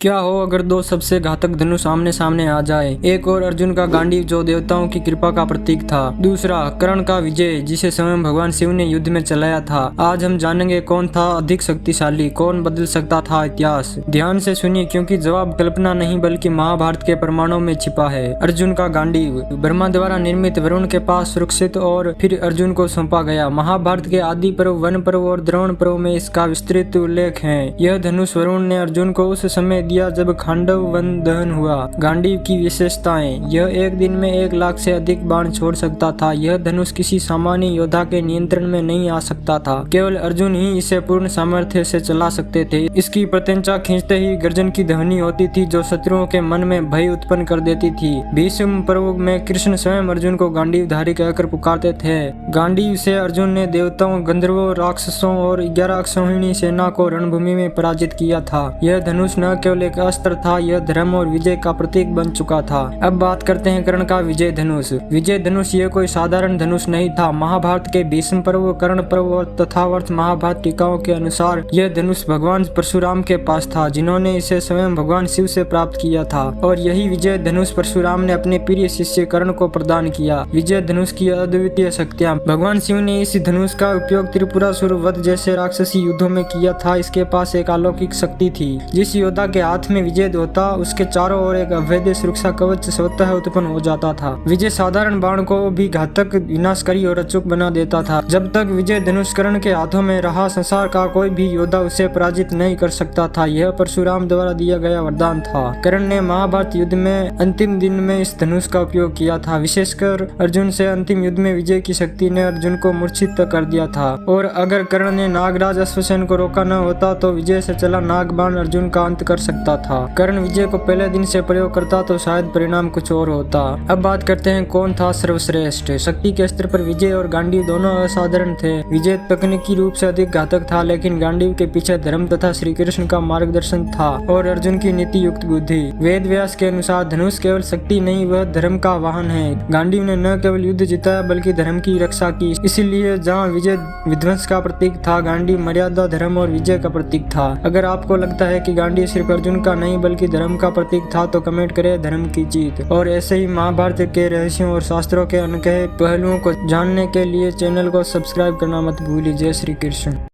क्या हो अगर दो सबसे घातक धनुष आमने सामने आ जाए। एक और अर्जुन का गांडीव जो देवताओं की कृपा का प्रतीक था, दूसरा कर्ण का विजय जिसे स्वयं भगवान शिव ने युद्ध में चलाया था। आज हम जानेंगे कौन था अधिक शक्तिशाली, कौन बदल सकता था इतिहास। ध्यान से सुनिए क्योंकि जवाब कल्पना नहीं बल्कि महाभारत के प्रमाणों में छिपा है। अर्जुन का गांडीव ब्रह्मा द्वारा निर्मित, वरुण के पास सुरक्षित और फिर अर्जुन को सौंपा गया। महाभारत के आदि पर्व, वन पर्व और द्रोण पर्व में इसका विस्तृत उल्लेख है। यह धनुष वरुण ने अर्जुन को उस समय दिया जब खांडव वन दहन हुआ। गांडीव की विशेषताएं, यह एक दिन में 1 लाख से अधिक बाण छोड़ सकता था। यह धनुष किसी सामान्य योद्धा के नियंत्रण में नहीं आ सकता था, केवल अर्जुन ही इसे पूर्ण सामर्थ्य से चला सकते थे। इसकी प्रत्यंचा खींचते ही गर्जन की ध्वनि होती थी जो शत्रुओं के मन में भय उत्पन्न कर देती थी। भीष्म पर्व में कृष्ण स्वयं अर्जुन को गांडीवधारी कहकर पुकारते थे। गांडीव से अर्जुन ने देवताओं, गंधर्वों, राक्षसों और 11 अक्षौहिणी सेना को रणभूमि में पराजित किया था। यह धनुष न केवल एक अस्त्र था, यह धर्म और विजय का प्रतीक बन चुका था। अब बात करते हैं कर्ण का विजय धनुष। विजय धनुष यह कोई साधारण धनुष नहीं था। महाभारत के भीष्म पर्व, कर्ण पर्व और तथावर्त महाभारत टीकाओं के अनुसार यह धनुष भगवान परशुराम के पास था, जिन्होंने इसे स्वयं भगवान शिव से प्राप्त किया था। और यही विजय धनुष परशुराम ने अपने प्रिय शिष्य कर्ण को प्रदान किया। विजय धनुष की अद्वितीय शक्तियाँ, भगवान शिव ने इस धनुष का उपयोग त्रिपुरासुर वध जैसे राक्षसी युद्धों में किया था। इसके पास एक अलौकिक शक्ति थी। जिस योद्धा के हाथ में विजय होता, उसके चारों ओर एक अभेद्य सुरक्षा कवच स्वतः उत्पन्न हो जाता था। विजय साधारण बाण को भी घातक, विनाशकारी और अचूक बना देता था। जब तक विजय धनुष कर्ण के हाथों में रहा, संसार का कोई भी योद्धा उसे पराजित नहीं कर सकता था। यह परशुराम द्वारा दिया गया वरदान था। कर्ण ने महाभारत युद्ध में अंतिम दिन में इस धनुष का उपयोग किया था। विशेषकर अर्जुन से अंतिम युद्ध में विजय की शक्ति ने अर्जुन को मूर्छित कर दिया था। और अगर कर्ण ने नागराज अश्वसेन को रोका न होता तो विजय से चला नागबाण अर्जुन का अंत कर सकता था। कर्ण विजय को पहले दिन से प्रयोग करता तो शायद परिणाम कुछ और होता। अब बात करते हैं कौन था सर्वश्रेष्ठ। शक्ति के स्तर पर विजय और गांडीव दोनों असाधारण थे। विजय तकनीकी रूप से अधिक घातक था, लेकिन गांडीव के पीछे धर्म तथा श्री कृष्ण का मार्गदर्शन था और अर्जुन की नीति युक्त बुद्धि। वेद व्यास के अनुसार धनुष केवल शक्ति नहीं, वह धर्म का वाहन है। गांडीव ने न केवल युद्ध जिताया बल्कि धर्म की रक्षा की। इसीलिए जहाँ विजय विध्वंस का प्रतीक था, गांडीव मर्यादा, धर्म और विजय का प्रतीक था। अगर आपको लगता है कि गांडीव सिर्फ अर्जुन का नहीं बल्कि धर्म का प्रतीक था तो कमेंट करें धर्म की जीत। और ऐसे ही महाभारत के रहस्यों और शास्त्रों के अनकहे पहलुओं को जानने के लिए चैनल को सब्सक्राइब करना मत भूलिए। जय श्री कृष्ण।